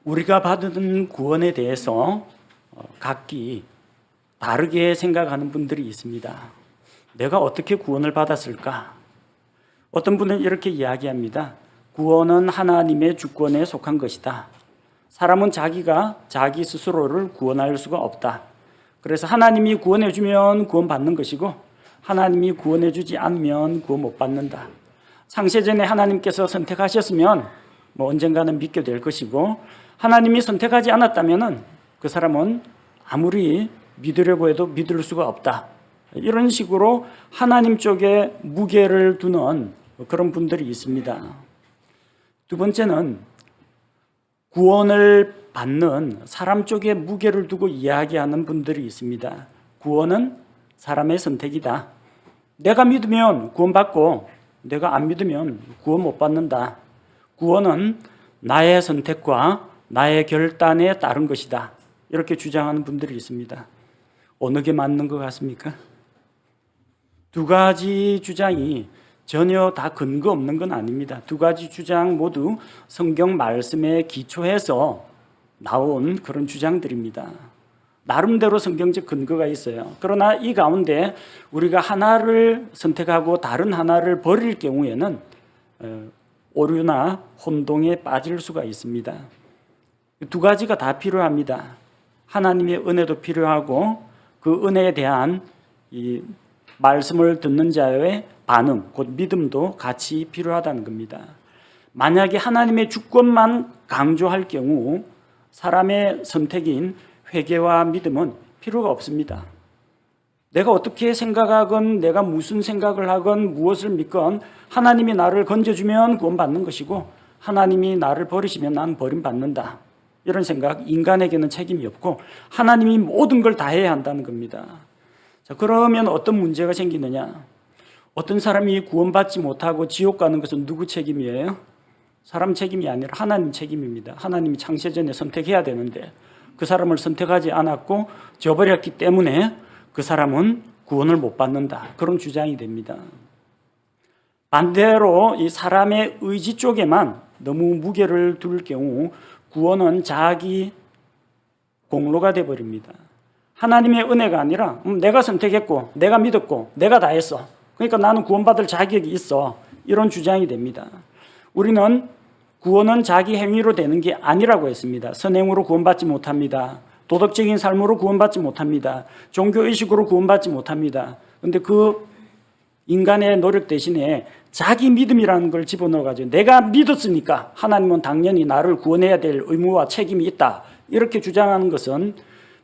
우리가 받은 구원에 대해서 각기 다르게 생각하는 분들이 있습니다. 내가 어떻게 구원을 받았을까? 어떤 분은 이렇게 이야기합니다. 구원은 하나님의 주권에 속한 것이다. 사람은 자기가 자기 스스로를 구원할 수가 없다. 그래서 하나님이 구원해 주면 구원받는 것이고 하나님이 구원해 주지 않으면 구원 못 받는다. 창세전에 하나님께서 선택하셨으면 언젠가는 믿게 될 것이고 하나님이 선택하지 않았다면 그 사람은 아무리 믿으려고 해도 믿을 수가 없다. 이런 식으로 하나님 쪽에 무게를 두는 그런 분들이 있습니다. 두 번째는 구원을 받는 사람 쪽에 무게를 두고 이야기하는 분들이 있습니다. 구원은 사람의 선택이다. 내가 믿으면 구원받고 내가 안 믿으면 구원 못 받는다. 구원은 나의 선택과 나의 결단에 따른 것이다. 이렇게 주장하는 분들이 있습니다. 어느 게 맞는 것 같습니까? 두 가지 주장이 전혀 다 근거 없는 건 아닙니다. 두 가지 주장 모두 성경 말씀에 기초해서 나온 그런 주장들입니다. 나름대로 성경적 근거가 있어요. 그러나 이 가운데 우리가 하나를 선택하고 다른 하나를 버릴 경우에는 오류나 혼동에 빠질 수가 있습니다. 두 가지가 다 필요합니다. 하나님의 은혜도 필요하고 그 은혜에 대한 이 말씀을 듣는 자의 반응, 곧 믿음도 같이 필요하다는 겁니다. 만약에 하나님의 주권만 강조할 경우 사람의 선택인 회개와 믿음은 필요가 없습니다. 내가 어떻게 생각하건 내가 무슨 생각을 하건 무엇을 믿건 하나님이 나를 건져주면 구원받는 것이고 하나님이 나를 버리시면 난 버림받는다. 이런 생각, 인간에게는 책임이 없고 하나님이 모든 걸 다 해야 한다는 겁니다. 자, 그러면 어떤 문제가 생기느냐? 어떤 사람이 구원받지 못하고 지옥 가는 것은 누구 책임이에요? 사람 책임이 아니라 하나님 책임입니다. 하나님이 창세전에 선택해야 되는데 그 사람을 선택하지 않았고 저버렸기 때문에 그 사람은 구원을 못 받는다. 그런 주장이 됩니다. 반대로 이 사람의 의지 쪽에만 너무 무게를 둘 경우 구원은 자기 공로가 되어버립니다. 하나님의 은혜가 아니라 내가 선택했고 내가 믿었고 내가 다 했어. 그러니까 나는 구원받을 자격이 있어. 이런 주장이 됩니다. 우리는 구원은 자기 행위로 되는 게 아니라고 했습니다. 선행으로 구원받지 못합니다. 도덕적인 삶으로 구원받지 못합니다. 종교의식으로 구원받지 못합니다. 그런데 그 인간의 노력 대신에 자기 믿음이라는 걸 집어넣어가지고 내가 믿었으니까 하나님은 당연히 나를 구원해야 될 의무와 책임이 있다. 이렇게 주장하는 것은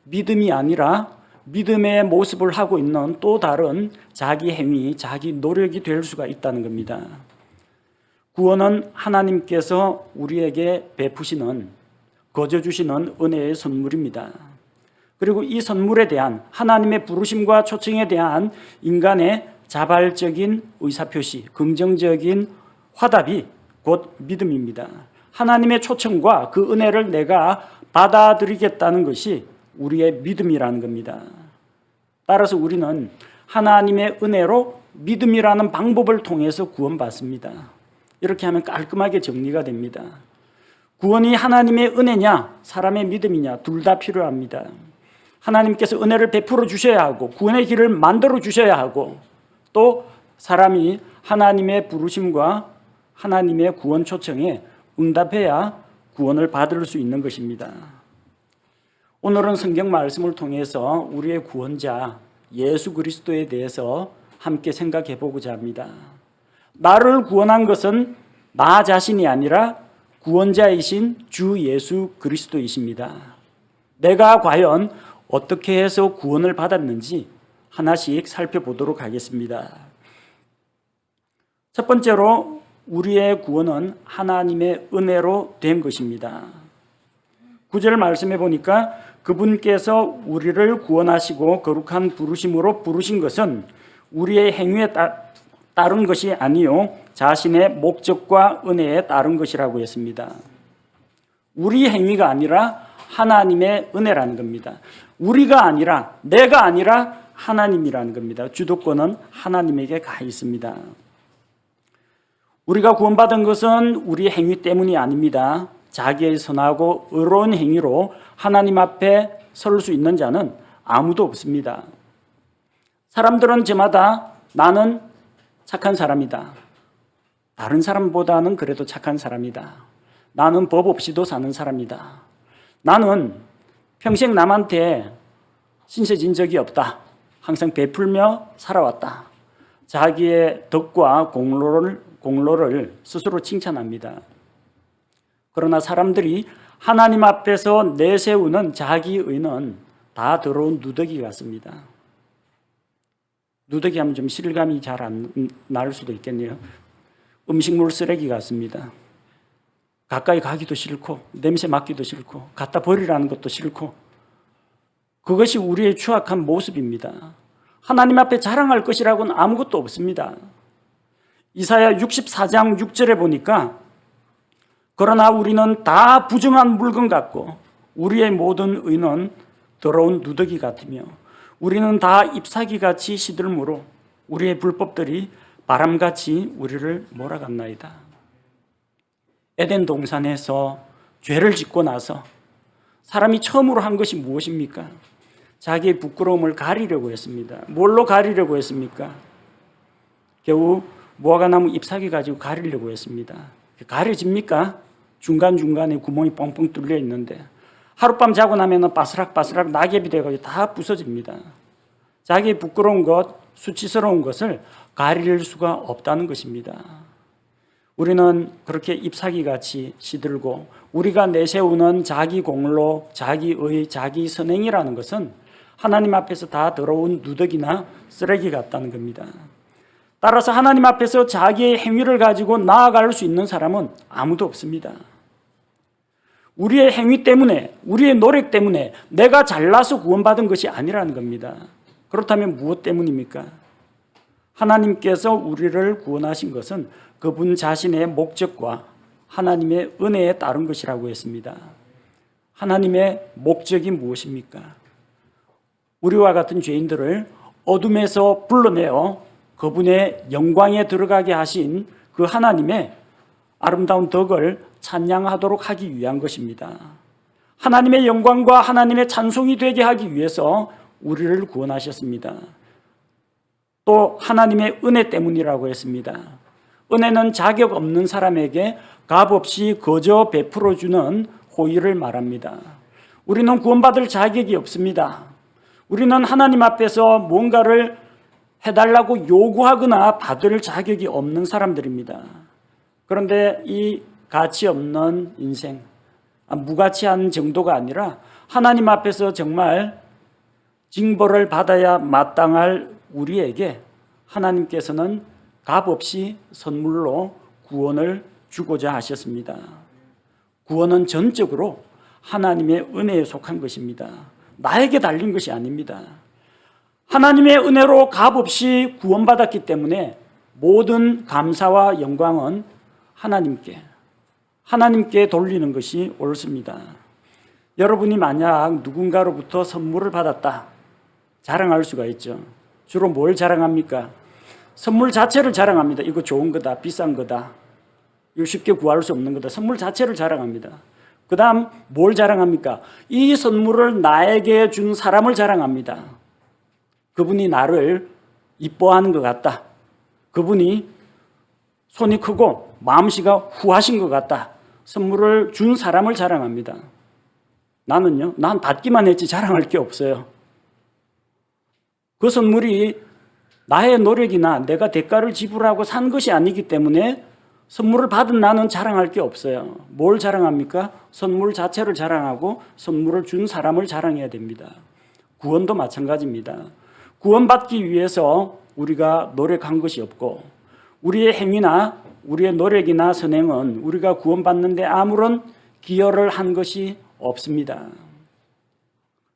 믿음이 아니라 믿음의 모습을 하고 있는 또 다른 자기 행위, 자기 노력이 될 수가 있다는 겁니다. 구원은 하나님께서 우리에게 베푸시는, 거저주시는 은혜의 선물입니다. 그리고 이 선물에 대한 하나님의 부르심과 초청에 대한 인간의 자발적인 의사표시, 긍정적인 화답이 곧 믿음입니다. 하나님의 초청과 그 은혜를 내가 받아들이겠다는 것이 우리의 믿음이라는 겁니다. 따라서 우리는 하나님의 은혜로 믿음이라는 방법을 통해서 구원받습니다. 이렇게 하면 깔끔하게 정리가 됩니다. 구원이 하나님의 은혜냐 사람의 믿음이냐 둘 다 필요합니다. 하나님께서 은혜를 베풀어 주셔야 하고 구원의 길을 만들어 주셔야 하고 또 사람이 하나님의 부르심과 하나님의 구원 초청에 응답해야 구원을 받을 수 있는 것입니다. 오늘은 성경 말씀을 통해서 우리의 구원자 예수 그리스도에 대해서 함께 생각해 보고자 합니다. 나를 구원한 것은 나 자신이 아니라 구원자이신 주 예수 그리스도이십니다. 내가 과연 어떻게 해서 구원을 받았는지 하나씩 살펴보도록 하겠습니다. 첫 번째로 우리의 구원은 하나님의 은혜로 된 것입니다. 9절 말씀해 보니까 그분께서 우리를 구원하시고 거룩한 부르심으로 부르신 것은 우리의 행위에 따른 것이 아니요 자신의 목적과 은혜에 따른 것이라고 했습니다. 우리 행위가 아니라 하나님의 은혜라는 겁니다. 우리가 아니라 내가 아니라 하나님이라는 겁니다. 주도권은 하나님에게 가 있습니다. 우리가 구원받은 것은 우리 행위 때문이 아닙니다. 자기의 선하고 의로운 행위로 하나님 앞에 설 수 있는 자는 아무도 없습니다. 사람들은 저마다 나는 착한 사람이다. 다른 사람보다는 그래도 착한 사람이다. 나는 법 없이도 사는 사람이다. 나는 평생 남한테 신세진 적이 없다. 항상 베풀며 살아왔다. 자기의 덕과 공로를 스스로 칭찬합니다. 그러나 사람들이 하나님 앞에서 내세우는 자기의는 다 더러운 누더기 같습니다. 누더기 하면 좀 실감이 잘 안 날 수도 있겠네요. 음식물 쓰레기 같습니다. 가까이 가기도 싫고 냄새 맡기도 싫고 갖다 버리라는 것도 싫고 그것이 우리의 추악한 모습입니다. 하나님 앞에 자랑할 것이라고는 아무것도 없습니다. 이사야 64장 6절에 보니까 그러나 우리는 다 부정한 물건 같고 우리의 모든 의는 더러운 누더기 같으며 우리는 다 잎사귀같이 시들므로 우리의 불법들이 바람같이 우리를 몰아갔나이다. 에덴 동산에서 죄를 짓고 나서 사람이 처음으로 한 것이 무엇입니까? 자기의 부끄러움을 가리려고 했습니다. 뭘로 가리려고 했습니까? 겨우 무화과나무 잎사귀 가지고 가리려고 했습니다. 가려집니까? 중간중간에 구멍이 뻥뻥 뚫려 있는데 하룻밤 자고 나면 바스락바스락 낙엽이 돼가지고 다 부서집니다. 자기의 부끄러운 것, 수치스러운 것을 가릴 수가 없다는 것입니다. 우리는 그렇게 잎사귀같이 시들고 우리가 내세우는 자기 공로, 자기의, 자기 선행이라는 것은 하나님 앞에서 다 더러운 누더기나 쓰레기 같다는 겁니다. 따라서 하나님 앞에서 자기의 행위를 가지고 나아갈 수 있는 사람은 아무도 없습니다. 우리의 행위 때문에, 우리의 노력 때문에 내가 잘나서 구원받은 것이 아니라는 겁니다. 그렇다면 무엇 때문입니까? 하나님께서 우리를 구원하신 것은 그분 자신의 목적과 하나님의 은혜에 따른 것이라고 했습니다. 하나님의 목적이 무엇입니까? 우리와 같은 죄인들을 어둠에서 불러내어 그분의 영광에 들어가게 하신 그 하나님의 아름다운 덕을 찬양하도록 하기 위한 것입니다. 하나님의 영광과 하나님의 찬송이 되게 하기 위해서 우리를 구원하셨습니다. 또 하나님의 은혜 때문이라고 했습니다. 은혜는 자격 없는 사람에게 값없이 거저 베풀어주는 호의를 말합니다. 우리는 구원받을 자격이 없습니다. 우리는 하나님 앞에서 뭔가를 해달라고 요구하거나 받을 자격이 없는 사람들입니다. 그런데 이 가치 없는 인생, 무가치한 정도가 아니라 하나님 앞에서 정말 징벌을 받아야 마땅할 우리에게 하나님께서는 값없이 선물로 구원을 주고자 하셨습니다. 구원은 전적으로 하나님의 은혜에 속한 것입니다. 나에게 달린 것이 아닙니다. 하나님의 은혜로 값없이 구원받았기 때문에 모든 감사와 영광은 하나님께 돌리는 것이 옳습니다. 여러분이 만약 누군가로부터 선물을 받았다, 자랑할 수가 있죠. 주로 뭘 자랑합니까? 선물 자체를 자랑합니다. 이거 좋은 거다, 비싼 거다, 이거 쉽게 구할 수 없는 거다. 선물 자체를 자랑합니다. 그 다음 뭘 자랑합니까? 이 선물을 나에게 준 사람을 자랑합니다. 그분이 나를 이뻐하는 것 같다. 그분이 손이 크고 마음씨가 후하신 것 같다. 선물을 준 사람을 자랑합니다. 나는요, 난 받기만 했지 자랑할 게 없어요. 그 선물이 나의 노력이나 내가 대가를 지불하고 산 것이 아니기 때문에 선물을 받은 나는 자랑할 게 없어요. 뭘 자랑합니까? 선물 자체를 자랑하고 선물을 준 사람을 자랑해야 됩니다. 구원도 마찬가지입니다. 구원받기 위해서 우리가 노력한 것이 없고 우리의 행위나 우리의 노력이나 선행은 우리가 구원받는데 아무런 기여를 한 것이 없습니다.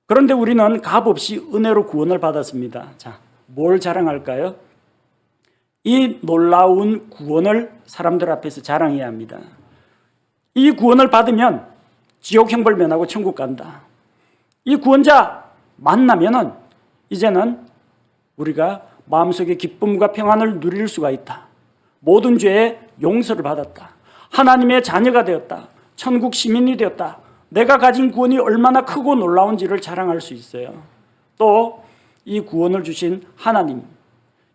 그런데 우리는 값없이 은혜로 구원을 받았습니다. 자, 뭘 자랑할까요? 이 놀라운 구원을 사람들 앞에서 자랑해야 합니다. 이 구원을 받으면 지옥 형벌 면하고 천국 간다. 이 구원자 만나면은 이제는 우리가 마음속에 기쁨과 평안을 누릴 수가 있다. 모든 죄의 용서를 받았다. 하나님의 자녀가 되었다. 천국 시민이 되었다. 내가 가진 구원이 얼마나 크고 놀라운지를 자랑할 수 있어요. 또 이 구원을 주신 하나님,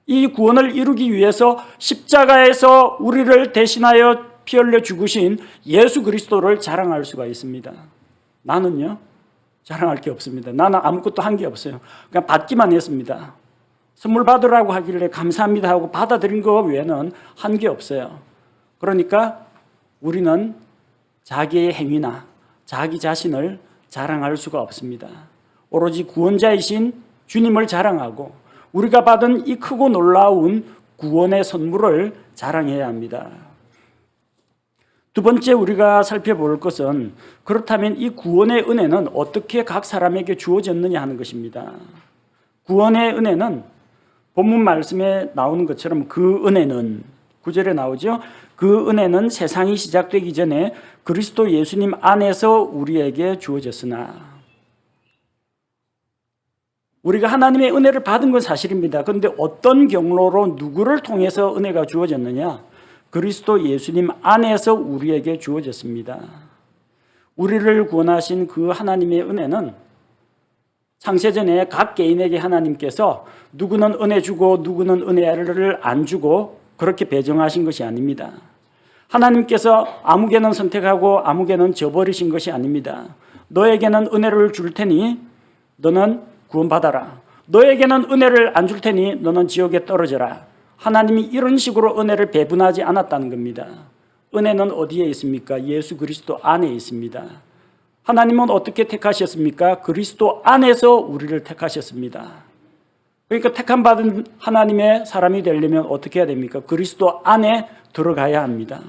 이 구원을 이루기 위해서 십자가에서 우리를 대신하여 피 흘려 죽으신 예수 그리스도를 자랑할 수가 있습니다. 나는요, 자랑할 게 없습니다. 나는 아무것도 한 게 없어요. 그냥 받기만 했습니다. 선물 받으라고 하길래 감사합니다 하고 받아들인 거 외에는 한 게 없어요. 그러니까 우리는 자기의 행위나 자기 자신을 자랑할 수가 없습니다. 오로지 구원자이신 주님을 자랑하고 우리가 받은 이 크고 놀라운 구원의 선물을 자랑해야 합니다. 두 번째 우리가 살펴볼 것은, 그렇다면 이 구원의 은혜는 어떻게 각 사람에게 주어졌느냐 하는 것입니다. 구원의 은혜는 본문 말씀에 나오는 것처럼 그 은혜는, 9절에 나오죠. 그 은혜는 세상이 시작되기 전에 그리스도 예수님 안에서 우리에게 주어졌으나. 우리가 하나님의 은혜를 받은 건 사실입니다. 그런데 어떤 경로로 누구를 통해서 은혜가 주어졌느냐? 그리스도 예수님 안에서 우리에게 주어졌습니다. 우리를 구원하신 그 하나님의 은혜는 창세전에 각 개인에게 하나님께서 누구는 은혜 주고 누구는 은혜를 안 주고 그렇게 배정하신 것이 아닙니다. 하나님께서 아무개는 선택하고 아무개는 저버리신 것이 아닙니다. 너에게는 은혜를 줄 테니 너는 구원받아라. 너에게는 은혜를 안 줄 테니 너는 지옥에 떨어져라. 하나님이 이런 식으로 은혜를 배분하지 않았다는 겁니다. 은혜는 어디에 있습니까? 예수 그리스도 안에 있습니다. 하나님은 어떻게 택하셨습니까? 그리스도 안에서 우리를 택하셨습니다. 그러니까 택함 받은 하나님의 사람이 되려면 어떻게 해야 됩니까? 그리스도 안에 들어가야 합니다.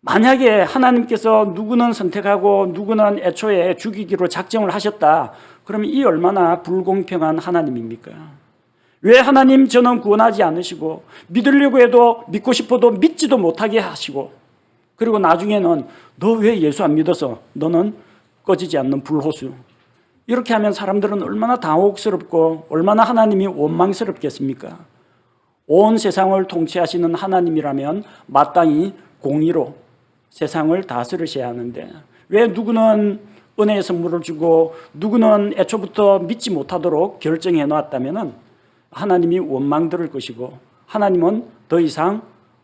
만약에 하나님께서 누구는 선택하고 누구는 애초에 죽이기로 작정을 하셨다. 그러면 이 얼마나 불공평한 하나님입니까? 왜 하나님 저는 구원하지 않으시고 믿으려고 해도 믿고 싶어도 믿지도 못하게 하시고, 그리고 나중에는 너 왜 예수 안 믿어서 너는 꺼지지 않는 불호수, 이렇게 하면 사람들은 얼마나 당혹스럽고 얼마나 하나님이 원망스럽겠습니까? 온 세상을 통치하시는 하나님이라면 마땅히 공의로 세상을 다스리셔야 하는데 왜 누구는 은혜의 선물을 주고 누구는 애초부터 믿지 못하도록 결정해 놓았다면 하나님이 원망들을 것이고 하나님은 더 이상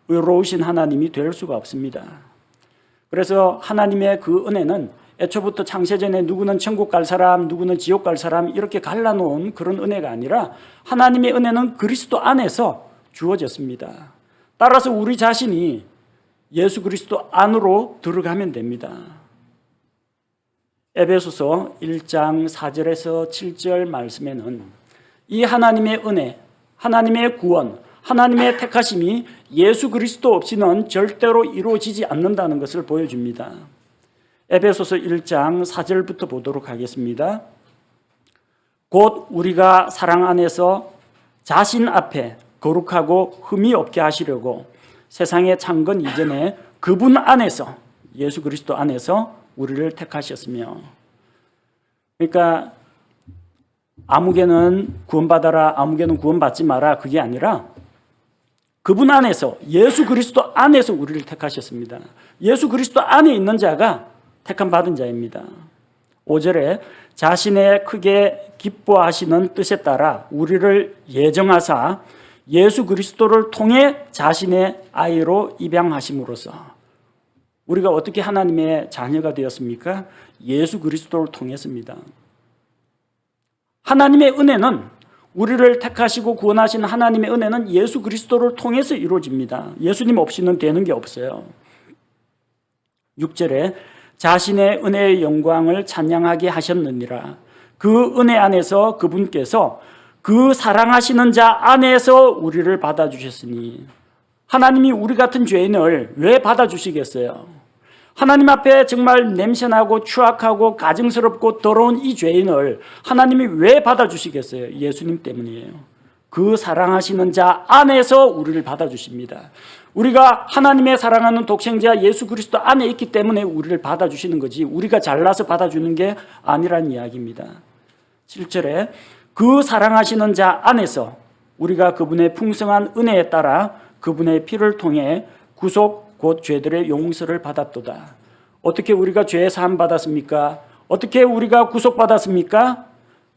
의로우신 하나님이 될 수가 없습니다. 그래서 하나님의 그 은혜는 애초부터 창세전에 누구는 천국 갈 사람, 누구는 지옥 갈 사람 이렇게 갈라놓은 그런 은혜가 아니라 하나님의 은혜는 그리스도 안에서 주어졌습니다. 따라서 우리 자신이 예수 그리스도 안으로 들어가면 됩니다. 에베소서 1장 4절에서 7절 말씀에는 이 하나님의 은혜, 하나님의 구원, 하나님의 택하심이 예수 그리스도 없이는 절대로 이루어지지 않는다는 것을 보여줍니다. 에베소서 1장 4절부터 보도록 하겠습니다. 곧 우리가 사랑 안에서 자신 앞에 거룩하고 흠이 없게 하시려고 세상의 창건 이전에 그분 안에서, 예수 그리스도 안에서 우리를 택하셨으며, 그러니까 아무개는 구원받아라, 아무개는 구원받지 마라, 그게 아니라 그분 안에서, 예수 그리스도 안에서 우리를 택하셨습니다. 예수 그리스도 안에 있는 자가 택함 받은 자입니다. 5절에 자신의 크게 기뻐하시는 뜻에 따라 우리를 예정하사 예수 그리스도를 통해 자신의 아이로 입양하심으로써, 우리가 어떻게 하나님의 자녀가 되었습니까? 예수 그리스도를 통했습니다. 하나님의 은혜는, 우리를 택하시고 구원하신 하나님의 은혜는 예수 그리스도를 통해서 이루어집니다. 예수님 없이는 되는 게 없어요. 6절에 자신의 은혜의 영광을 찬양하게 하셨느니라. 그 은혜 안에서 그분께서 그 사랑하시는 자 안에서 우리를 받아주셨으니, 하나님이 우리 같은 죄인을 왜 받아주시겠어요? 하나님 앞에 정말 냄새나고 추악하고 가증스럽고 더러운 이 죄인을 하나님이 왜 받아주시겠어요? 예수님 때문이에요. 그 사랑하시는 자 안에서 우리를 받아주십니다. 우리가 하나님의 사랑하는 독생자 예수 그리스도 안에 있기 때문에 우리를 받아주시는 거지, 우리가 잘나서 받아주는 게 아니란 이야기입니다. 7절에 그 사랑하시는 자 안에서 우리가 그분의 풍성한 은혜에 따라 그분의 피를 통해 구속 곧 죄들의 용서를 받았도다. 어떻게 우리가 죄 사함 받았습니까? 어떻게 우리가 구속받았습니까?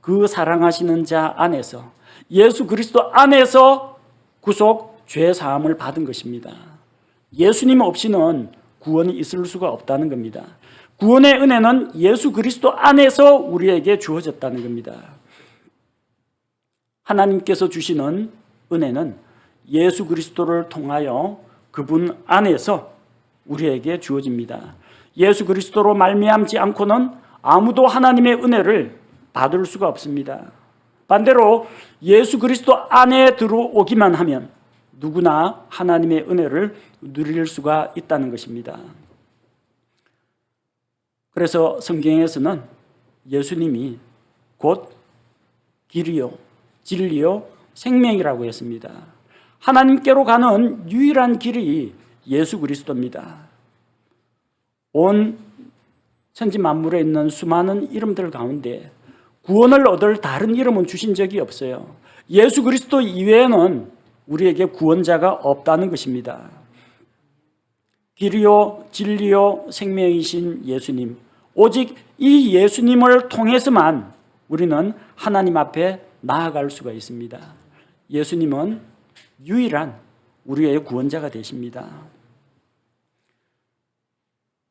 그 사랑하시는 자 안에서, 예수 그리스도 안에서 구속, 죄 사함을 받은 것입니다. 예수님 없이는 구원이 있을 수가 없다는 겁니다. 구원의 은혜는 예수 그리스도 안에서 우리에게 주어졌다는 겁니다. 하나님께서 주시는 은혜는 예수 그리스도를 통하여 그분 안에서 우리에게 주어집니다. 예수 그리스도로 말미암지 않고는 아무도 하나님의 은혜를 받을 수가 없습니다. 반대로 예수 그리스도 안에 들어오기만 하면 누구나 하나님의 은혜를 누릴 수가 있다는 것입니다. 그래서 성경에서는 예수님이 곧 길이요, 진리요, 생명이라고 했습니다. 하나님께로 가는 유일한 길이 예수 그리스도입니다. 온 천지 만물에 있는 수많은 이름들 가운데 구원을 얻을 다른 이름은 주신 적이 없어요. 예수 그리스도 이외에는 우리에게 구원자가 없다는 것입니다. 길이요, 진리요, 생명이신 예수님, 오직 이 예수님을 통해서만 우리는 하나님 앞에 나아갈 수가 있습니다. 예수님은 유일한 우리의 구원자가 되십니다.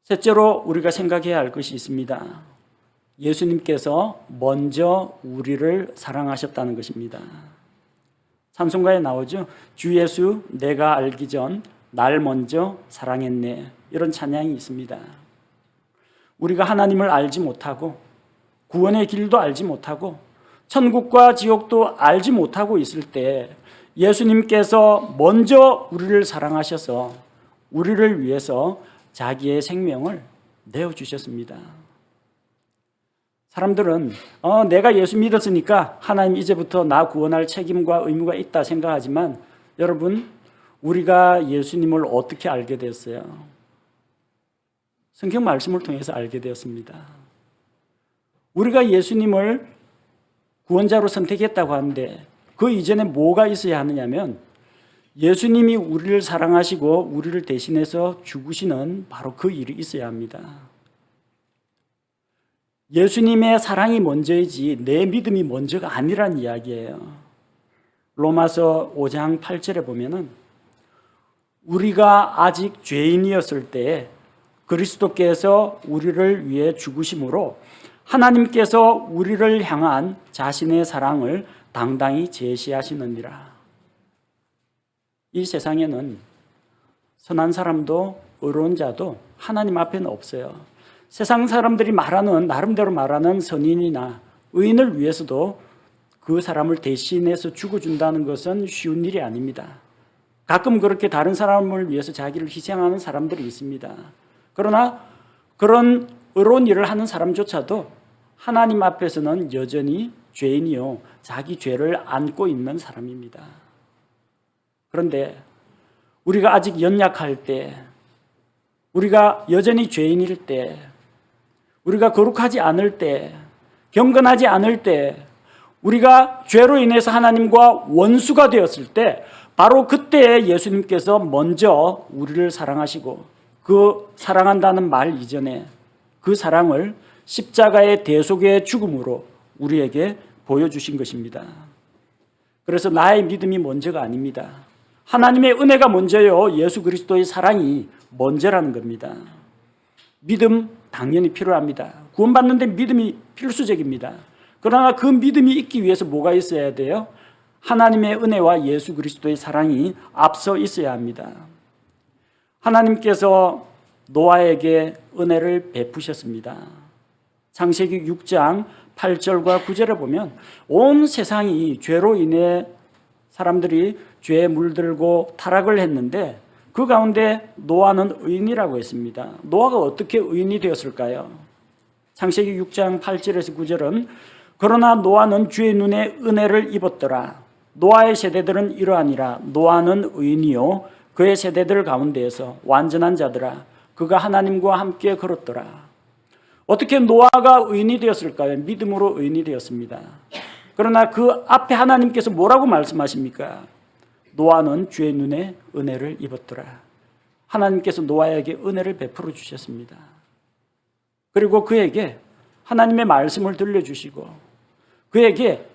셋째로 우리가 생각해야 할 것이 있습니다. 예수님께서 먼저 우리를 사랑하셨다는 것입니다. 찬송가에 나오죠. 주 예수 내가 알기 전 날 먼저 사랑했네. 이런 찬양이 있습니다. 우리가 하나님을 알지 못하고 구원의 길도 알지 못하고 천국과 지옥도 알지 못하고 있을 때 예수님께서 먼저 우리를 사랑하셔서 우리를 위해서 자기의 생명을 내어주셨습니다. 사람들은 내가 예수 믿었으니까 하나님 이제부터 나 구원할 책임과 의무가 있다 생각하지만 여러분, 우리가 예수님을 어떻게 알게 됐어요? 성경 말씀을 통해서 알게 되었습니다. 우리가 예수님을 구원자로 선택했다고 하는데 그 이전에 뭐가 있어야 하느냐면 예수님이 우리를 사랑하시고 우리를 대신해서 죽으시는 바로 그 일이 있어야 합니다. 예수님의 사랑이 먼저이지 내 믿음이 먼저가 아니란 이야기예요. 로마서 5장 8절에 보면은 우리가 아직 죄인이었을 때 그리스도께서 우리를 위해 죽으심으로 하나님께서 우리를 향한 자신의 사랑을 당당히 제시하시느니라. 이 세상에는 선한 사람도 의로운 자도 하나님 앞에는 없어요. 세상 사람들이 말하는 나름대로 말하는 선인이나 의인을 위해서도 그 사람을 대신해서 죽어준다는 것은 쉬운 일이 아닙니다. 가끔 그렇게 다른 사람을 위해서 자기를 희생하는 사람들이 있습니다. 그러나 그런 의로운 일을 하는 사람조차도 하나님 앞에서는 여전히 죄인이요, 자기 죄를 안고 있는 사람입니다. 그런데 우리가 아직 연약할 때, 우리가 여전히 죄인일 때, 우리가 거룩하지 않을 때, 경건하지 않을 때, 우리가 죄로 인해서 하나님과 원수가 되었을 때 바로 그때 예수님께서 먼저 우리를 사랑하시고 그 사랑한다는 말 이전에 그 사랑을 십자가의 대속의 죽음으로 우리에게 보여주신 것입니다. 그래서 나의 믿음이 먼저가 아닙니다. 하나님의 은혜가 먼저요, 예수 그리스도의 사랑이 먼저라는 겁니다. 믿음 당연히 필요합니다. 구원받는데 믿음이 필수적입니다. 그러나 그 믿음이 있기 위해서 뭐가 있어야 돼요? 하나님의 은혜와 예수 그리스도의 사랑이 앞서 있어야 합니다. 하나님께서 노아에게 은혜를 베푸셨습니다. 창세기 6장 8절과 9절에 보면 온 세상이 죄로 인해 사람들이 죄에 물들고 타락을 했는데 그 가운데 노아는 의인이라고 했습니다. 노아가 어떻게 의인이 되었을까요? 창세기 6장 8절에서 9절은 그러나 노아는 주의 눈에 은혜를 입었더라. 노아의 세대들은 이러하니라. 노아는 의인이요 그의 세대들 가운데에서 완전한 자더라. 그가 하나님과 함께 걸었더라. 어떻게 노아가 의인이 되었을까요? 믿음으로 의인이 되었습니다. 그러나 그 앞에 하나님께서 뭐라고 말씀하십니까? 노아는 주의 눈에 은혜를 입었더라. 하나님께서 노아에게 은혜를 베풀어 주셨습니다. 그리고 그에게 하나님의 말씀을 들려주시고 그에게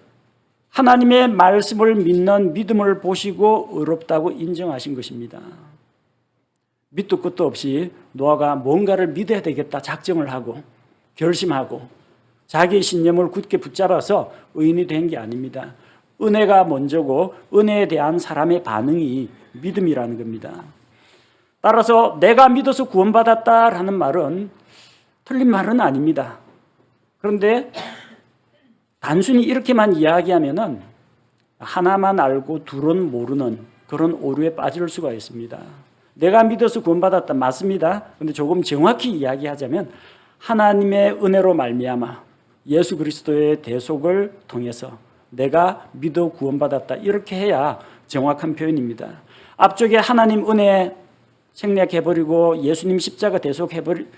하나님의 말씀을 믿는 믿음을 보시고 의롭다고 인정하신 것입니다. 밑도 끝도 없이 노아가 뭔가를 믿어야 되겠다 작정을 하고 결심하고 자기의 신념을 굳게 붙잡아서 의인이 된 게 아닙니다. 은혜가 먼저고 은혜에 대한 사람의 반응이 믿음이라는 겁니다. 따라서 내가 믿어서 구원받았다라는 말은 틀린 말은 아닙니다. 그런데 단순히 이렇게만 이야기하면은 하나만 알고 둘은 모르는 그런 오류에 빠질 수가 있습니다. 내가 믿어서 구원받았다 맞습니다. 그런데 조금 정확히 이야기하자면 하나님의 은혜로 말미암아 예수 그리스도의 대속을 통해서 내가 믿어 구원받았다 이렇게 해야 정확한 표현입니다. 앞쪽에 하나님 은혜 생략해버리고 예수님 십자가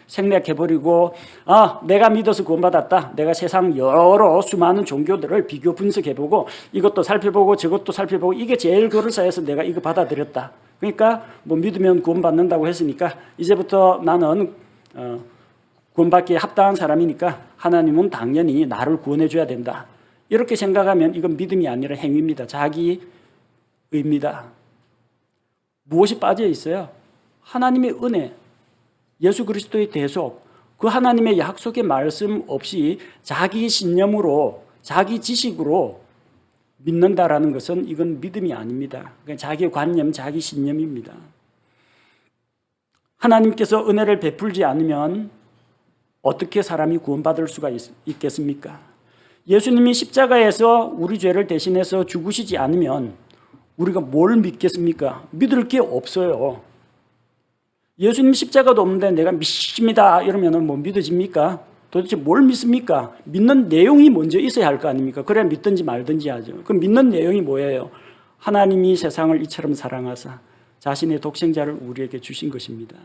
생략해버리고 내가 믿어서 구원받았다. 내가 세상 여러 수많은 종교들을 비교 분석해보고 이것도 살펴보고 저것도 살펴보고 이게 제일 그럴싸해서 내가 이거 받아들였다. 그러니까 뭐 믿으면 구원받는다고 했으니까 이제부터 나는 구원받기에 합당한 사람이니까 하나님은 당연히 나를 구원해 줘야 된다. 이렇게 생각하면 이건 믿음이 아니라 행위입니다. 자기의입니다. 무엇이 빠져 있어요? 하나님의 은혜, 예수 그리스도의 대속, 그 하나님의 약속의 말씀 없이 자기 신념으로 자기 지식으로 믿는다라는 것은 이건 믿음이 아닙니다. 그냥 자기 관념, 자기 신념입니다. 하나님께서 은혜를 베풀지 않으면 어떻게 사람이 구원받을 수가 있겠습니까? 예수님이 십자가에서 우리 죄를 대신해서 죽으시지 않으면 우리가 뭘 믿겠습니까? 믿을 게 없어요. 예수님 십자가도 없는데 내가 믿습니다 이러면 뭐 믿어집니까? 도대체 뭘 믿습니까? 믿는 내용이 먼저 있어야 할 거 아닙니까? 그래야 믿든지 말든지 하죠. 그럼 믿는 내용이 뭐예요? 하나님이 세상을 이처럼 사랑하사 자신의 독생자를 우리에게 주신 것입니다.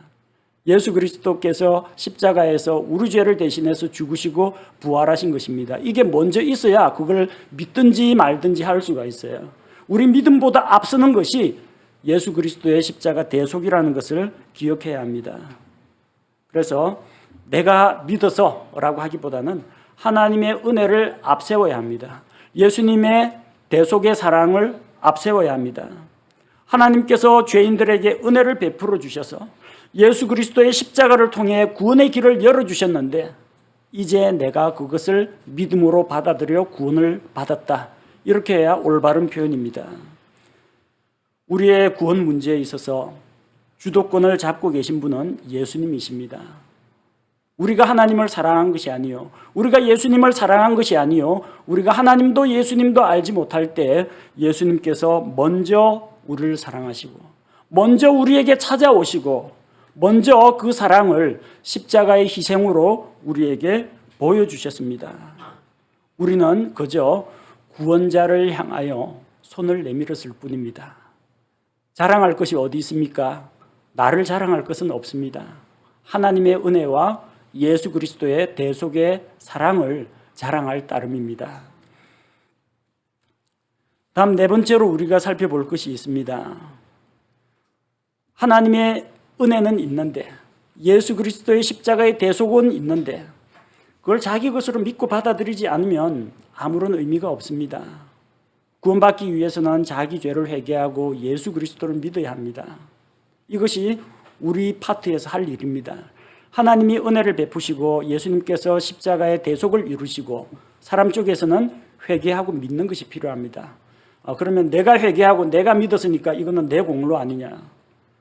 예수 그리스도께서 십자가에서 우리 죄를 대신해서 죽으시고 부활하신 것입니다. 이게 먼저 있어야 그걸 믿든지 말든지 할 수가 있어요. 우리 믿음보다 앞서는 것이 예수 그리스도의 십자가 대속이라는 것을 기억해야 합니다. 그래서 내가 믿어서라고 하기보다는 하나님의 은혜를 앞세워야 합니다. 예수님의 대속의 사랑을 앞세워야 합니다. 하나님께서 죄인들에게 은혜를 베풀어 주셔서 예수 그리스도의 십자가를 통해 구원의 길을 열어주셨는데 이제 내가 그것을 믿음으로 받아들여 구원을 받았다. 이렇게 해야 올바른 표현입니다. 우리의 구원 문제에 있어서 주도권을 잡고 계신 분은 예수님이십니다. 우리가 하나님을 사랑한 것이 아니요, 우리가 예수님을 사랑한 것이 아니요, 우리가 하나님도 예수님도 알지 못할 때 예수님께서 먼저 우리를 사랑하시고 먼저 우리에게 찾아오시고 먼저 그 사랑을 십자가의 희생으로 우리에게 보여주셨습니다. 우리는 그저 구원자를 향하여 손을 내밀었을 뿐입니다. 자랑할 것이 어디 있습니까? 나를 자랑할 것은 없습니다. 하나님의 은혜와 예수 그리스도의 대속의 사랑을 자랑할 따름입니다. 다음 네 번째로 우리가 살펴볼 것이 있습니다. 하나님의 은혜는 있는데 예수 그리스도의 십자가의 대속은 있는데 그걸 자기 것으로 믿고 받아들이지 않으면 아무런 의미가 없습니다. 구원받기 위해서는 자기 죄를 회개하고 예수 그리스도를 믿어야 합니다. 이것이 우리 파트에서 할 일입니다. 하나님이 은혜를 베푸시고 예수님께서 십자가의 대속을 이루시고 사람 쪽에서는 회개하고 믿는 것이 필요합니다. 그러면 내가 회개하고 내가 믿었으니까 이거는 내 공로 아니냐,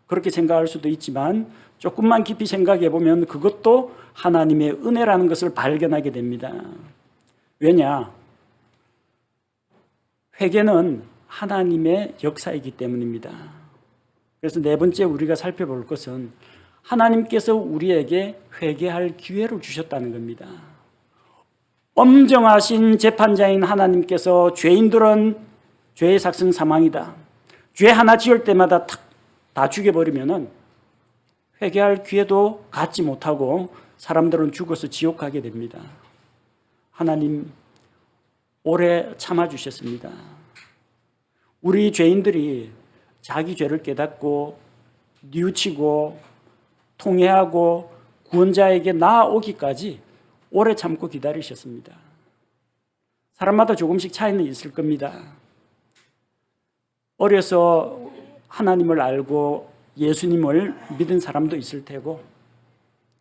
그렇게 생각할 수도 있지만 조금만 깊이 생각해 보면 그것도 하나님의 은혜라는 것을 발견하게 됩니다. 왜냐? 회개는 하나님의 역사이기 때문입니다. 그래서 네 번째 우리가 살펴볼 것은 하나님께서 우리에게 회개할 기회를 주셨다는 겁니다. 엄정하신 재판자인 하나님께서 죄인들은 죄의 삭은 사망이다, 죄 하나 지을 때마다 다 죽여버리면 회개할 기회도 갖지 못하고 사람들은 죽어서 지옥 가게 됩니다. 하나님 오래 참아주셨습니다. 우리 죄인들이 자기 죄를 깨닫고 뉘우치고 통회하고 구원자에게 나아오기까지 오래 참고 기다리셨습니다. 사람마다 조금씩 차이는 있을 겁니다. 어려서 하나님을 알고 예수님을 믿은 사람도 있을 테고,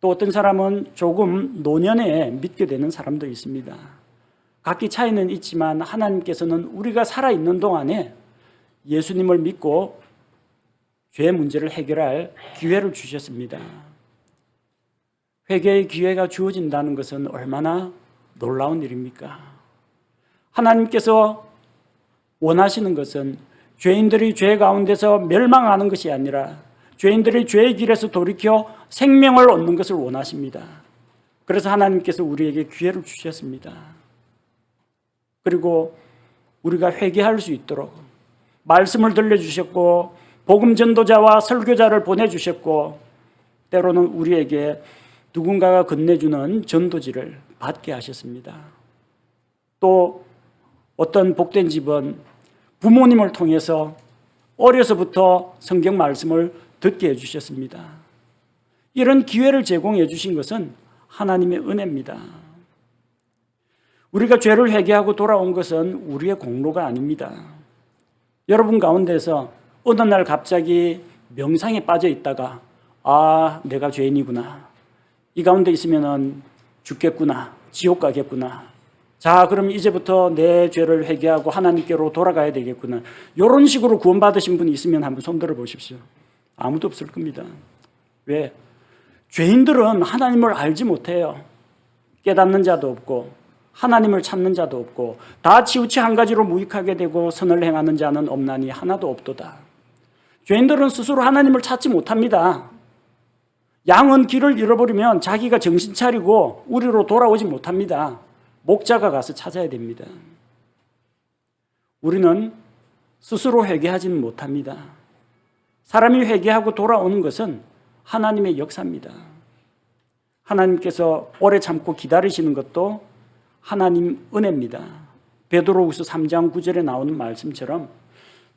또 어떤 사람은 조금 노년에 믿게 되는 사람도 있습니다. 각기 차이는 있지만 하나님께서는 우리가 살아있는 동안에 예수님을 믿고 죄의 문제를 해결할 기회를 주셨습니다. 회개의 기회가 주어진다는 것은 얼마나 놀라운 일입니까? 하나님께서 원하시는 것은 죄인들이 죄 가운데서 멸망하는 것이 아니라 죄인들이 죄의 길에서 돌이켜 생명을 얻는 것을 원하십니다. 그래서 하나님께서 우리에게 기회를 주셨습니다. 그리고 우리가 회개할 수 있도록 말씀을 들려주셨고, 복음 전도자와 설교자를 보내주셨고, 때로는 우리에게 누군가가 건네주는 전도지를 받게 하셨습니다. 또 어떤 복된 집은 부모님을 통해서 어려서부터 성경 말씀을 듣게 해주셨습니다. 이런 기회를 제공해 주신 것은 하나님의 은혜입니다. 우리가 죄를 회개하고 돌아온 것은 우리의 공로가 아닙니다. 여러분 가운데서 어느 날 갑자기 명상에 빠져 있다가 내가 죄인이구나, 이 가운데 있으면 죽겠구나, 지옥 가겠구나, 자 그럼 이제부터 내 죄를 회개하고 하나님께로 돌아가야 되겠구나, 이런 식으로 구원받으신 분이 있으면 한번 손 들어 보십시오. 아무도 없을 겁니다. 왜? 죄인들은 하나님을 알지 못해요. 깨닫는 자도 없고 하나님을 찾는 자도 없고 다 치우치 한 가지로 무익하게 되고 선을 행하는 자는 없나니 하나도 없도다. 죄인들은 스스로 하나님을 찾지 못합니다. 양은 길을 잃어버리면 자기가 정신 차리고 우리로 돌아오지 못합니다. 목자가 가서 찾아야 됩니다. 우리는 스스로 회개하지는 못합니다. 사람이 회개하고 돌아오는 것은 하나님의 역사입니다. 하나님께서 오래 참고 기다리시는 것도 하나님 은혜입니다. 베드로후서 3장 9절에 나오는 말씀처럼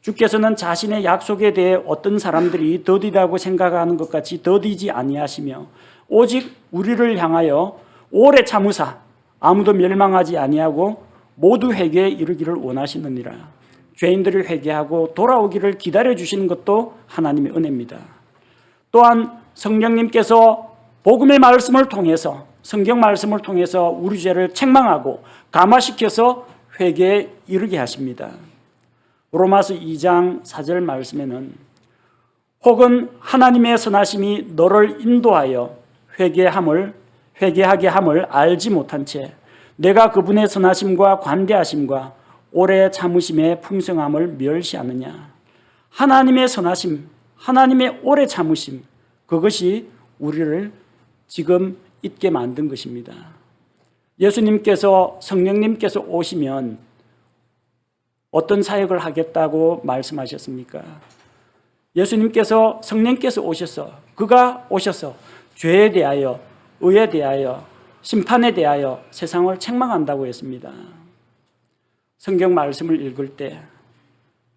주께서는 자신의 약속에 대해 어떤 사람들이 더디다고 생각하는 것 같이 더디지 아니하시며 오직 우리를 향하여 오래 참으사 아무도 멸망하지 아니하고 모두 회개에 이르기를 원하시느니라. 죄인들이 회개하고 돌아오기를 기다려주시는 것도 하나님의 은혜입니다. 또한 성령님께서 복음의 말씀을 통해서, 성경 말씀을 통해서 우리 죄를 책망하고 감화시켜서 회개에 이르게 하십니다. 로마서 2장 4절 말씀에는 혹은 하나님의 선하심이 너를 인도하여 회개하게 함을 알지 못한 채 내가 그분의 선하심과 관대하심과 오래 참으심의 풍성함을 멸시하느냐. 하나님의 선하심, 하나님의 오래 참으심, 그것이 우리를 지금 있게 만든 것입니다. 예수님께서, 성령님께서 오시면 어떤 사역을 하겠다고 말씀하셨습니까? 예수님께서, 성령께서 오셔서, 그가 오셔서 죄에 대하여, 의에 대하여, 심판에 대하여 세상을 책망한다고 했습니다. 성경 말씀을 읽을 때,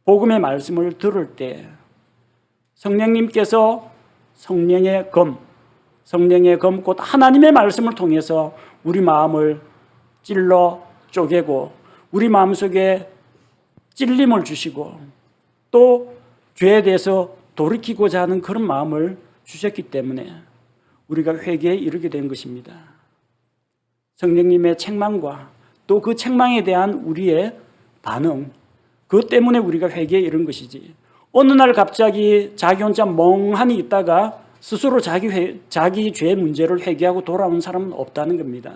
복음의 말씀을 들을 때 성령님께서 성령의 검 곧 하나님의 말씀을 통해서 우리 마음을 찔러 쪼개고 우리 마음속에 찔림을 주시고 또 죄에 대해서 돌이키고자 하는 그런 마음을 주셨기 때문에 우리가 회개에 이르게 된 것입니다. 성령님의 책망과 또 그 책망에 대한 우리의 반응, 그것 때문에 우리가 회개에 이른 것이지, 어느 날 갑자기 자기 혼자 멍하니 있다가 스스로 자기 죄의 문제를 회개하고 돌아온 사람은 없다는 겁니다.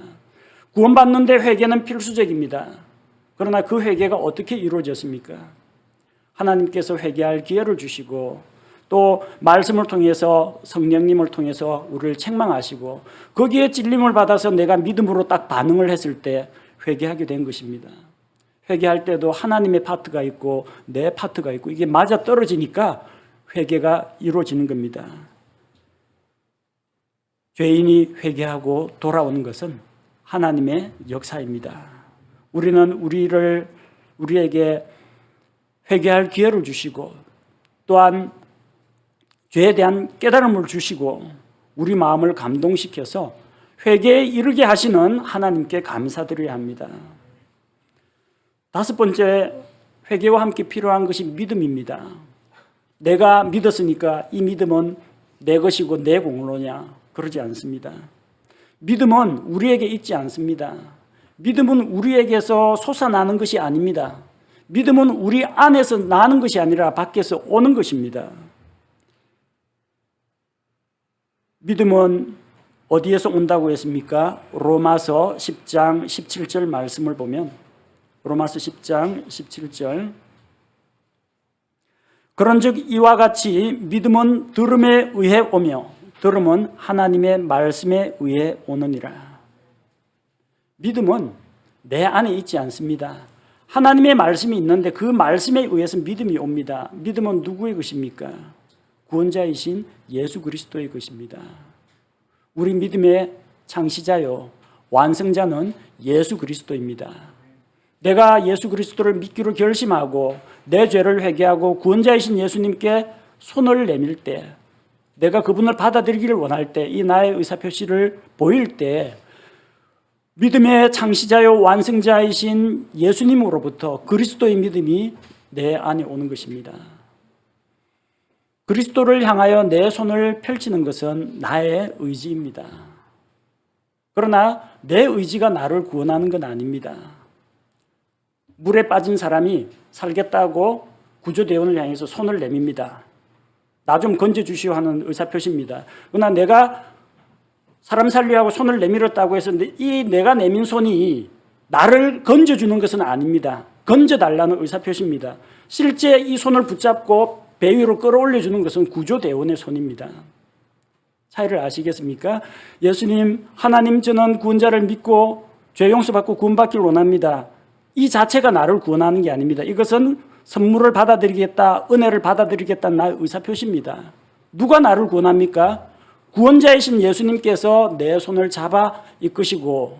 구원받는데 회개는 필수적입니다. 그러나 그 회개가 어떻게 이루어졌습니까? 하나님께서 회개할 기회를 주시고 또 말씀을 통해서, 성령님을 통해서 우리를 책망하시고 거기에 찔림을 받아서 내가 믿음으로 딱 반응을 했을 때 회개하게 된 것입니다. 회개할 때도 하나님의 파트가 있고 내 파트가 있고 이게 맞아 떨어지니까 회개가 이루어지는 겁니다. 죄인이 회개하고 돌아오는 것은 하나님의 역사입니다. 우리는 우리에게 회개할 기회를 주시고 또한 죄에 대한 깨달음을 주시고 우리 마음을 감동시켜서 회개에 이르게 하시는 하나님께 감사드려야 합니다. 다섯 번째, 회개와 함께 필요한 것이 믿음입니다. 내가 믿었으니까 이 믿음은 내 것이고 내 공로냐? 그러지 않습니다. 믿음은 우리에게 있지 않습니다. 믿음은 우리에게서 솟아나는 것이 아닙니다. 믿음은 우리 안에서 나는 것이 아니라 밖에서 오는 것입니다. 믿음은 어디에서 온다고 했습니까? 로마서 10장 17절 말씀을 보면 로마서 10장 17절 그런즉 이와 같이 믿음은 들음에 의해 오며 들음은 하나님의 말씀에 의해 오느니라. 믿음은 내 안에 있지 않습니다. 하나님의 말씀이 있는데 그 말씀에 의해서 믿음이 옵니다. 믿음은 누구의 것입니까? 구원자이신 예수 그리스도의 것입니다. 우리 믿음의 창시자요 완성자는 예수 그리스도입니다. 내가 예수 그리스도를 믿기로 결심하고 내 죄를 회개하고 구원자이신 예수님께 손을 내밀 때, 내가 그분을 받아들이기를 원할 때, 이 나의 의사표시를 보일 때 믿음의 창시자요 완성자이신 예수님으로부터 그리스도의 믿음이 내 안에 오는 것입니다. 그리스도를 향하여 내 손을 펼치는 것은 나의 의지입니다. 그러나 내 의지가 나를 구원하는 건 아닙니다. 물에 빠진 사람이 살겠다고 구조대원을 향해서 손을 내밉니다. 나 좀 건져주시오 하는 의사표시입니다. 그러나 내가 사람 살리려고 손을 내밀었다고 해서 이 내가 내민 손이 나를 건져주는 것은 아닙니다. 건져달라는 의사표시입니다. 실제 이 손을 붙잡고 배 위로 끌어올려주는 것은 구조대원의 손입니다. 차이를 아시겠습니까? 예수님, 하나님 저는 구원자를 믿고 죄 용서받고 구원받기를 원합니다. 이 자체가 나를 구원하는 게 아닙니다. 이것은 선물을 받아들이겠다, 은혜를 받아들이겠다는 나의 의사표시입니다. 누가 나를 구원합니까? 구원자이신 예수님께서 내 손을 잡아 이끄시고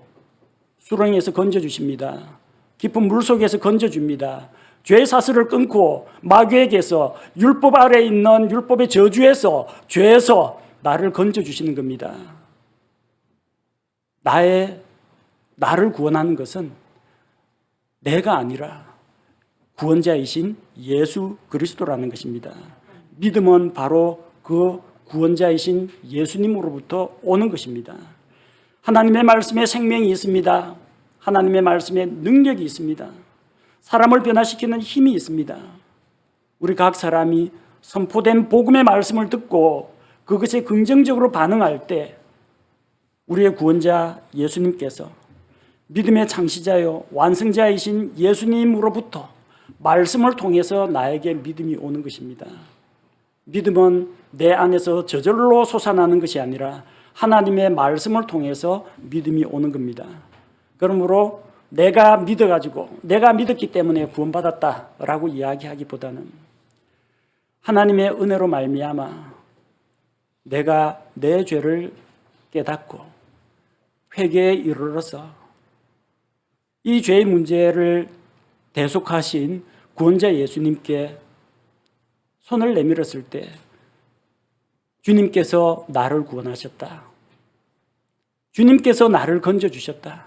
수렁에서 건져주십니다. 깊은 물속에서 건져줍니다. 죄의 사슬을 끊고 마귀에게서 율법 아래에 있는 율법의 저주에서 죄에서 나를 건져주시는 겁니다. 나를 구원하는 것은 내가 아니라 구원자이신 예수 그리스도라는 것입니다. 믿음은 바로 그 구원자이신 예수님으로부터 오는 것입니다. 하나님의 말씀에 생명이 있습니다. 하나님의 말씀에 능력이 있습니다. 사람을 변화시키는 힘이 있습니다. 우리 각 사람이 선포된 복음의 말씀을 듣고 그것에 긍정적으로 반응할 때 우리의 구원자 예수님께서 믿음의 창시자요 완성자이신 예수님으로부터 말씀을 통해서 나에게 믿음이 오는 것입니다. 믿음은 내 안에서 저절로 솟아나는 것이 아니라 하나님의 말씀을 통해서 믿음이 오는 겁니다. 그러므로 내가 믿어가지고 내가 믿었기 때문에 구원받았다라고 이야기하기보다는 하나님의 은혜로 말미암아 내가 내 죄를 깨닫고 회개에 이르러서 이 죄의 문제를 대속하신 구원자 예수님께 손을 내밀었을 때 주님께서 나를 구원하셨다. 주님께서 나를 건져주셨다.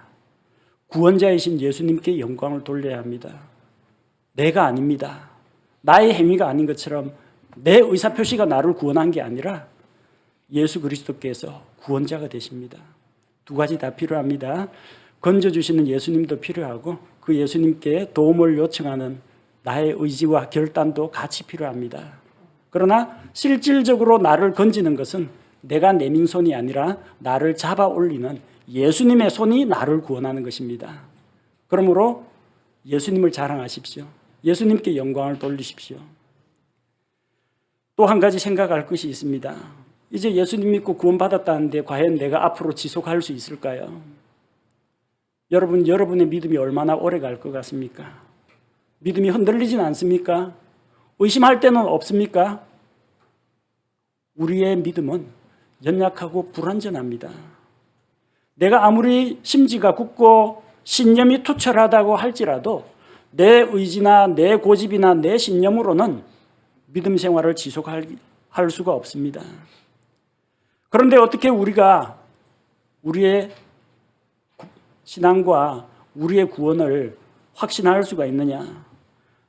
구원자이신 예수님께 영광을 돌려야 합니다. 내가 아닙니다. 나의 행위가 아닌 것처럼 내 의사표시가 나를 구원한 게 아니라 예수 그리스도께서 구원자가 되십니다. 두 가지 다 필요합니다. 건져주시는 예수님도 필요하고 그 예수님께 도움을 요청하는 나의 의지와 결단도 같이 필요합니다. 그러나 실질적으로 나를 건지는 것은 내가 내민 손이 아니라 나를 잡아 올리는 예수님의 손이 나를 구원하는 것입니다. 그러므로 예수님을 자랑하십시오. 예수님께 영광을 돌리십시오. 또 한 가지 생각할 것이 있습니다. 이제 예수님 믿고 구원받았다는데 과연 내가 앞으로 지속할 수 있을까요? 여러분의 믿음이 얼마나 오래 갈 것 같습니까? 믿음이 흔들리진 않습니까? 의심할 때는 없습니까? 우리의 믿음은 연약하고 불완전합니다. 내가 아무리 심지가 굳고 신념이 투철하다고 할지라도 내 의지나 내 고집이나 내 신념으로는 믿음 생활을 지속할 할 수가 없습니다. 그런데 어떻게 우리가 우리의 신앙과 우리의 구원을 확신할 수가 있느냐?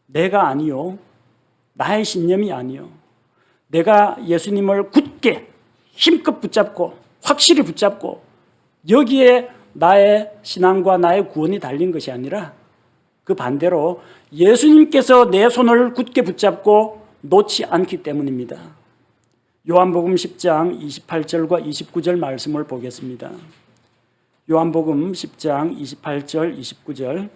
내가 아니요, 나의 신념이 아니요, 내가 예수님을 굳게 힘껏 붙잡고 확실히 붙잡고 여기에 나의 신앙과 나의 구원이 달린 것이 아니라 그 반대로 예수님께서 내 손을 굳게 붙잡고 놓지 않기 때문입니다. 요한복음 10장 28절과 29절 말씀을 보겠습니다. 요한복음 10장 28절 29절,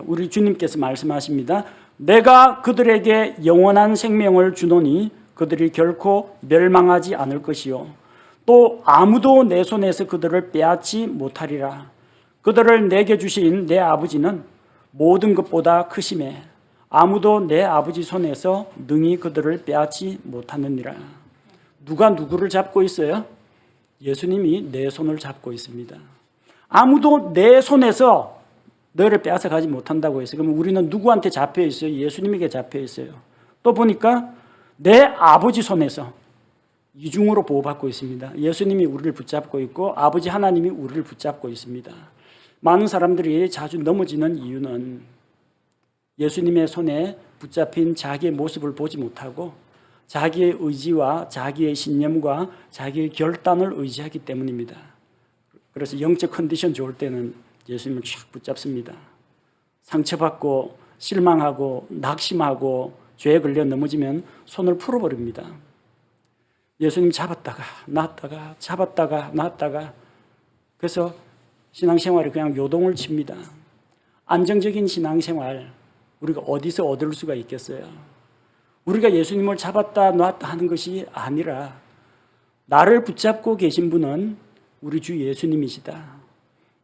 우리 주님께서 말씀하십니다. 내가 그들에게 영원한 생명을 주노니 그들이 결코 멸망하지 않을 것이요 또 아무도 내 손에서 그들을 빼앗지 못하리라. 그들을 내게 주신 내 아버지는 모든 것보다 크심에 아무도 내 아버지 손에서 능히 그들을 빼앗지 못하느니라. 누가 누구를 잡고 있어요? 예수님이 내 손을 잡고 있습니다. 아무도 내 손에서 너를 빼앗아 가지 못한다고 했어요. 그럼 우리는 누구한테 잡혀 있어요? 예수님에게 잡혀 있어요. 또 보니까 내 아버지 손에서 이중으로 보호받고 있습니다. 예수님이 우리를 붙잡고 있고 아버지 하나님이 우리를 붙잡고 있습니다. 많은 사람들이 자주 넘어지는 이유는 예수님의 손에 붙잡힌 자기의 모습을 보지 못하고 자기의 의지와 자기의 신념과 자기의 결단을 의지하기 때문입니다. 그래서 영적 컨디션 좋을 때는 예수님을 쫙 붙잡습니다. 상처받고 실망하고 낙심하고 죄에 걸려 넘어지면 손을 풀어버립니다. 예수님 잡았다가 놨다가 잡았다가 놨다가, 그래서 신앙생활이 그냥 요동을 칩니다. 안정적인 신앙생활 우리가 어디서 얻을 수가 있겠어요? 우리가 예수님을 잡았다 놨다 하는 것이 아니라 나를 붙잡고 계신 분은 우리 주 예수님이시다.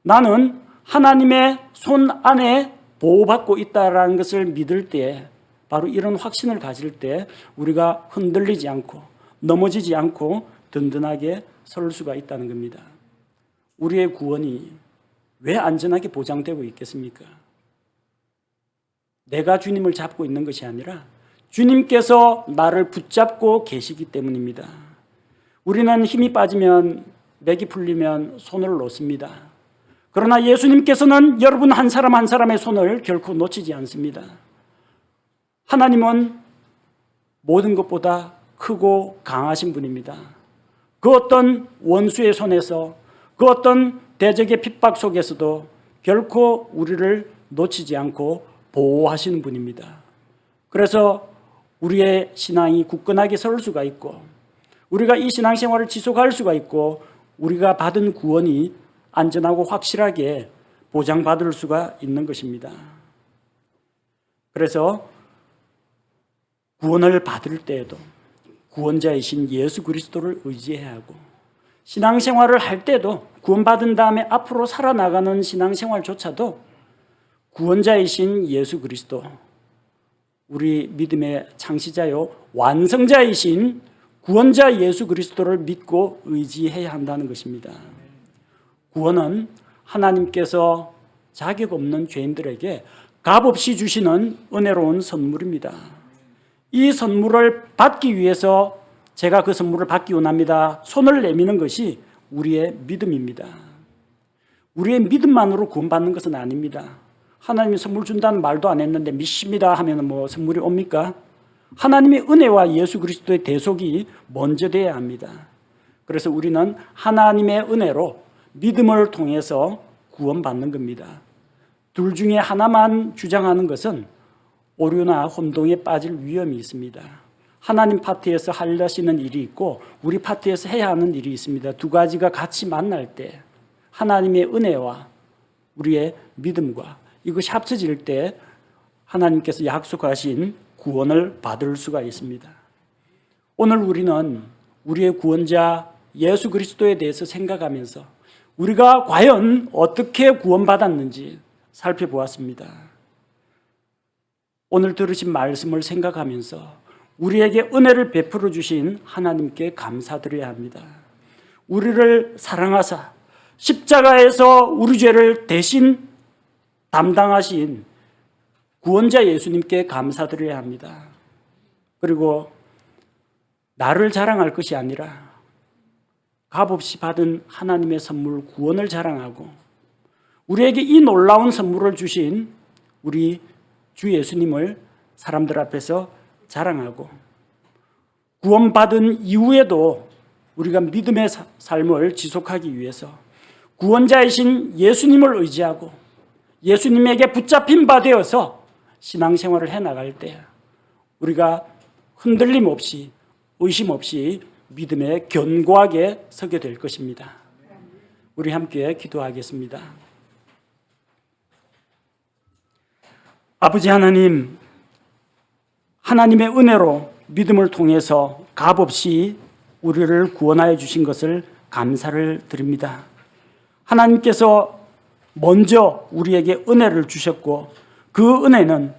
나는 하나님의 손 안에 보호받고 있다는 것을 믿을 때, 바로 이런 확신을 가질 때 우리가 흔들리지 않고 넘어지지 않고 든든하게 설 수가 있다는 겁니다. 우리의 구원이 왜 안전하게 보장되고 있겠습니까? 내가 주님을 잡고 있는 것이 아니라 주님께서 나를 붙잡고 계시기 때문입니다. 우리는 힘이 빠지면, 맥이 풀리면 손을 놓습니다. 그러나 예수님께서는 여러분 한 사람 한 사람의 손을 결코 놓치지 않습니다. 하나님은 모든 것보다 크고 강하신 분입니다. 그 어떤 원수의 손에서, 그 어떤 대적의 핍박 속에서도 결코 우리를 놓치지 않고 보호하시는 분입니다. 그래서 우리의 신앙이 굳건하게 설 수가 있고, 우리가 이 신앙생활을 지속할 수가 있고, 우리가 받은 구원이 안전하고 확실하게 보장받을 수가 있는 것입니다. 그래서 구원을 받을 때에도 구원자이신 예수 그리스도를 의지해야 하고, 신앙생활을 할 때도 구원받은 다음에 앞으로 살아나가는 신앙생활조차도 구원자이신 예수 그리스도, 우리 믿음의 창시자요 완성자이신 구원자 예수 그리스도를 믿고 의지해야 한다는 것입니다. 구원은 하나님께서 자격 없는 죄인들에게 값없이 주시는 은혜로운 선물입니다. 이 선물을 받기 위해서 제가 그 선물을 받기 원합니다. 손을 내미는 것이 우리의 믿음입니다. 우리의 믿음만으로 구원받는 것은 아닙니다. 하나님이 선물 준다는 말도 안 했는데 믿습니다 하면 뭐 선물이 옵니까? 하나님의 은혜와 예수 그리스도의 대속이 먼저 돼야 합니다. 그래서 우리는 하나님의 은혜로 믿음을 통해서 구원받는 겁니다. 둘 중에 하나만 주장하는 것은 오류나 혼동에 빠질 위험이 있습니다. 하나님 파트에서 하시는 일이 있고 우리 파트에서 해야 하는 일이 있습니다. 두 가지가 같이 만날 때 하나님의 은혜와 우리의 믿음과 이것이 합쳐질 때 하나님께서 약속하신 구원을 받을 수가 있습니다. 오늘 우리는 우리의 구원자 예수 그리스도에 대해서 생각하면서 우리가 과연 어떻게 구원받았는지 살펴보았습니다. 오늘 들으신 말씀을 생각하면서 우리에게 은혜를 베풀어 주신 하나님께 감사드려야 합니다. 우리를 사랑하사 십자가에서 우리 죄를 대신 담당하신 구원자 예수님께 감사드려야 합니다. 그리고 나를 자랑할 것이 아니라 값없이 받은 하나님의 선물 구원을 자랑하고 우리에게 이 놀라운 선물을 주신 우리 주 예수님을 사람들 앞에서 자랑하고 구원받은 이후에도 우리가 믿음의 삶을 지속하기 위해서 구원자이신 예수님을 의지하고 예수님에게 붙잡힌 바 되어서 신앙생활을 해나갈 때 우리가 흔들림 없이 의심 없이 믿음에 견고하게 서게 될 것입니다. 우리 함께 기도하겠습니다. 아버지 하나님, 하나님의 은혜로 믿음을 통해서 값없이 우리를 구원하여 주신 것을 감사를 드립니다. 하나님께서 먼저 우리에게 은혜를 주셨고 그 은혜는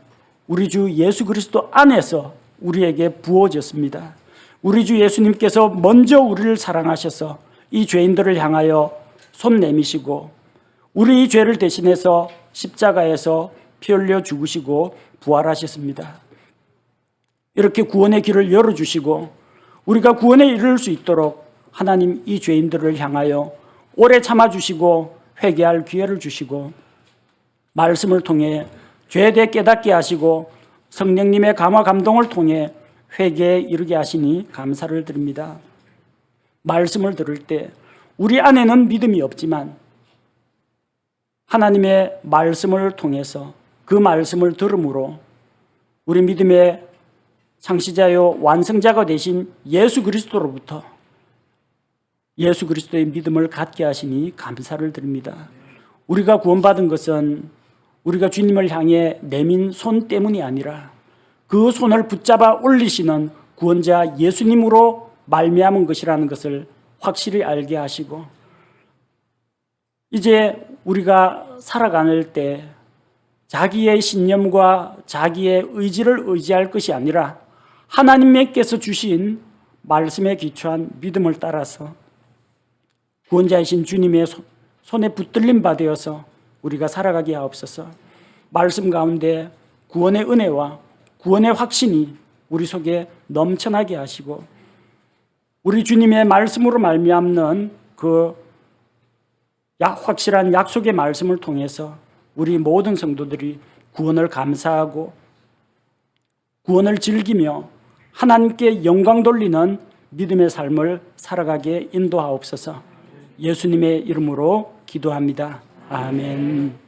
우리 주 예수 그리스도 안에서 우리에게 부어졌습니다. 우리 주 예수님께서 먼저 우리를 사랑하셔서 이 죄인들을 향하여 손 내미시고 우리 죄를 대신해서 십자가에서 피 흘려 죽으시고 부활하셨습니다. 이렇게 구원의 길을 열어주시고 우리가 구원에 이를 수 있도록 하나님 이 죄인들을 향하여 오래 참아주시고 회개할 기회를 주시고 말씀을 통해 죄에 대해 깨닫게 하시고 성령님의 감화 감동을 통해 회개에 이르게 하시니 감사를 드립니다. 말씀을 들을 때 우리 안에는 믿음이 없지만 하나님의 말씀을 통해서 그 말씀을 들음으로 우리 믿음의 창시자요 완성자가 되신 예수 그리스도로부터 예수 그리스도의 믿음을 갖게 하시니 감사를 드립니다. 우리가 구원받은 것은 우리가 주님을 향해 내민 손 때문이 아니라 그 손을 붙잡아 올리시는 구원자 예수님으로 말미암은 것이라는 것을 확실히 알게 하시고 이제 우리가 살아갈 때 자기의 신념과 자기의 의지를 의지할 것이 아니라 하나님께서 주신 말씀에 기초한 믿음을 따라서 구원자이신 주님의 손에 붙들림 받아서 우리가 살아가게 하옵소서. 말씀 가운데 구원의 은혜와 구원의 확신이 우리 속에 넘쳐나게 하시고 우리 주님의 말씀으로 말미암는 그 확실한 약속의 말씀을 통해서 우리 모든 성도들이 구원을 감사하고 구원을 즐기며 하나님께 영광 돌리는 믿음의 삶을 살아가게 인도하옵소서. 예수님의 이름으로 기도합니다. 아멘.